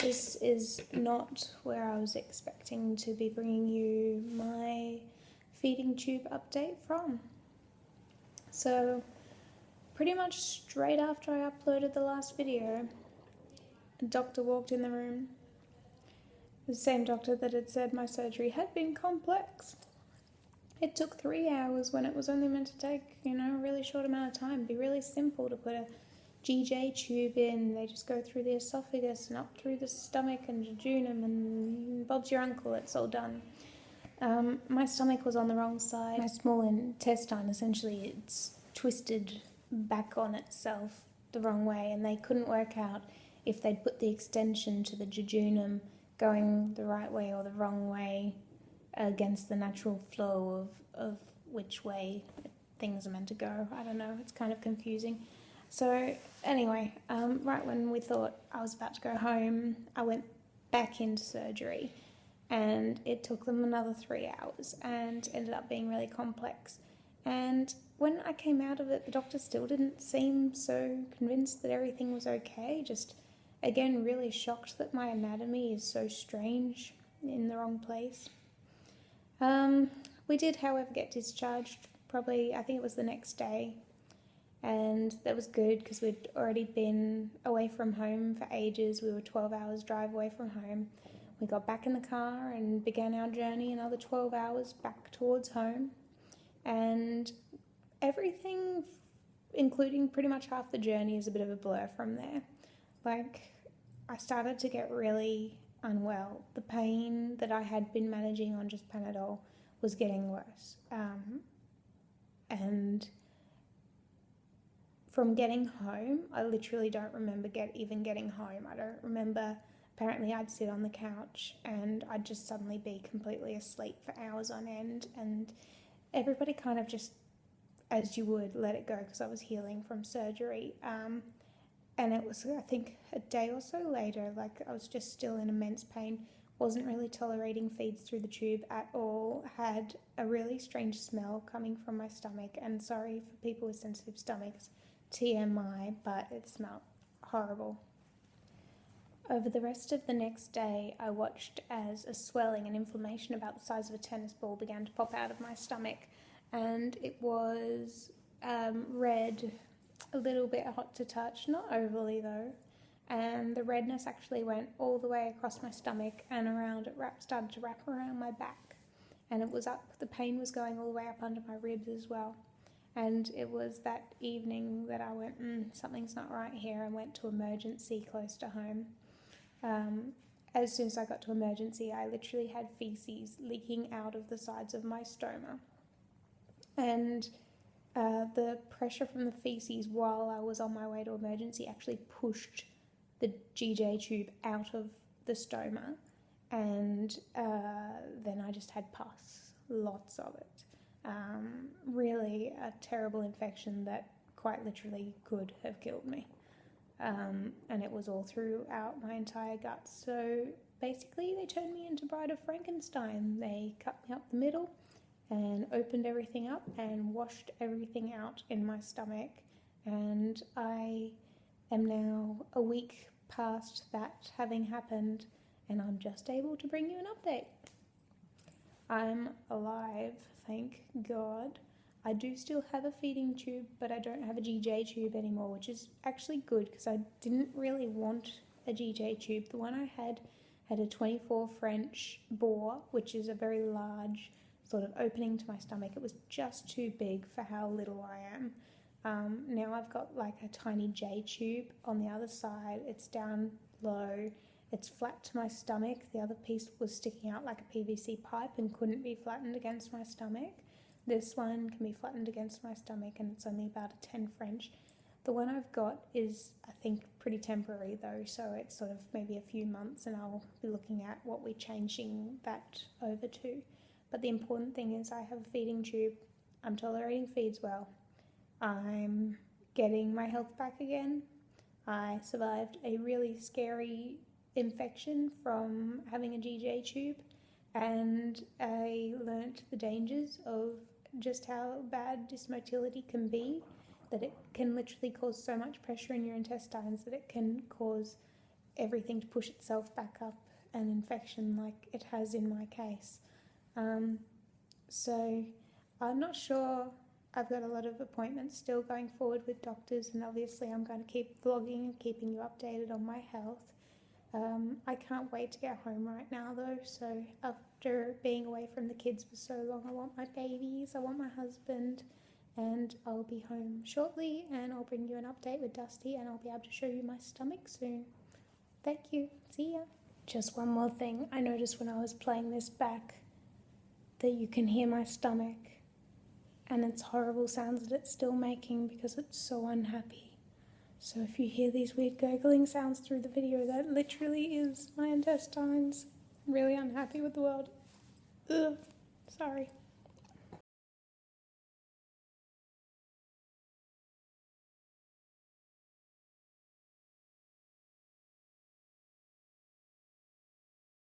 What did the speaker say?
this is not where I was expecting to be bringing you my feeding tube update from. So, pretty much straight after I uploaded the last video, a doctor walked in the room. The same doctor that had said my surgery had been complex. It took 3 hours when it was only meant to take, a really short amount of time. It'd be really simple to put a GJ tube in. They just go through the esophagus and up through the stomach and jejunum, and Bob's your uncle, it's all done. My stomach was on the wrong side. My small intestine, essentially, it's twisted back on itself the wrong way, and they couldn't work out if they'd put the extension to the jejunum going the right way or the wrong way against the natural flow of which way things are meant to go. I don't know, it's kind of confusing. So anyway, right when we thought I was about to go home, I went back into surgery, and it took them another 3 hours and ended up being really complex. And when I came out of it, the doctor still didn't seem so convinced that everything was okay. Just, again, really shocked that my anatomy is so strange in the wrong place. We did, however, get discharged probably, I think it was the next day. And that was good because we'd already been away from home for ages. We were 12 hours drive away from home. We got back in the car and began our journey another 12 hours back towards home. And everything, including pretty much half the journey, is a bit of a blur from there. I started to get really unwell. The pain that I had been managing on just Panadol was getting worse. And from getting home, I literally don't remember even getting home. I don't remember. Apparently I'd sit on the couch and I'd just suddenly be completely asleep for hours on end, and everybody kind of just, as you would, let it go because I was healing from surgery. And it was, I think, a day or so later, I was just still in immense pain, wasn't really tolerating feeds through the tube at all, had a really strange smell coming from my stomach, and sorry for people with sensitive stomachs, TMI, but it smelled horrible. Over the rest of the next day, I watched as a swelling and inflammation about the size of a tennis ball began to pop out of my stomach, and it was red, a little bit hot to touch, not overly though, and the redness actually went all the way across my stomach and around. It started to wrap around my back, and it was up, the pain was going all the way up under my ribs as well. And it was that evening that I went, something's not right here, and went to emergency close to home. As soon as I got to emergency, I literally had feces leaking out of the sides of my stoma. And the pressure from the feces while I was on my way to emergency actually pushed the GJ tube out of the stoma, and then I just had pus, lots of it. Really a terrible infection that quite literally could have killed me. And it was all throughout my entire gut. So basically they turned me into Bride of Frankenstein. They cut me up the middle and opened everything up and washed everything out in my stomach. And I am now a week past that having happened, and I'm just able to bring you an update. I'm alive, thank God. I do still have a feeding tube, but I don't have a GJ tube anymore, which is actually good because I didn't really want a GJ tube. The one I had a 24 French bore, which is a very large sort of opening to my stomach. It was just too big for how little I am. Now I've got a tiny J tube on the other side. It's down low. It's flat to my stomach. The other piece was sticking out like a PVC pipe and couldn't be flattened against my stomach. This one can be flattened against my stomach, and it's only about a 10 French. The one I've got is, I think, pretty temporary though, so it's sort of maybe a few months, and I'll be looking at what we're changing that over to. But the important thing is I have a feeding tube. I'm tolerating feeds well. I'm getting my health back again. I survived a really scary infection from having a GJ tube, and I learnt the dangers of just how bad dysmotility can be, that it can literally cause so much pressure in your intestines that it can cause everything to push itself back up, an infection like it has in my case. So I'm not sure. I've got a lot of appointments still going forward with doctors, and obviously I'm going to keep vlogging and keeping you updated on my health. I can't wait to get home right now though, so after being away from the kids for so long, I want my babies, I want my husband, and I'll be home shortly, and I'll bring you an update with Dusty, and I'll be able to show you my stomach soon. Thank you. See ya. Just one more thing. I noticed when I was playing this back that you can hear my stomach, and it's horrible sounds that it's still making because it's so unhappy. So if you hear these weird gurgling sounds through the video, that literally is my intestines. I'm really unhappy with the world. Ugh. Sorry.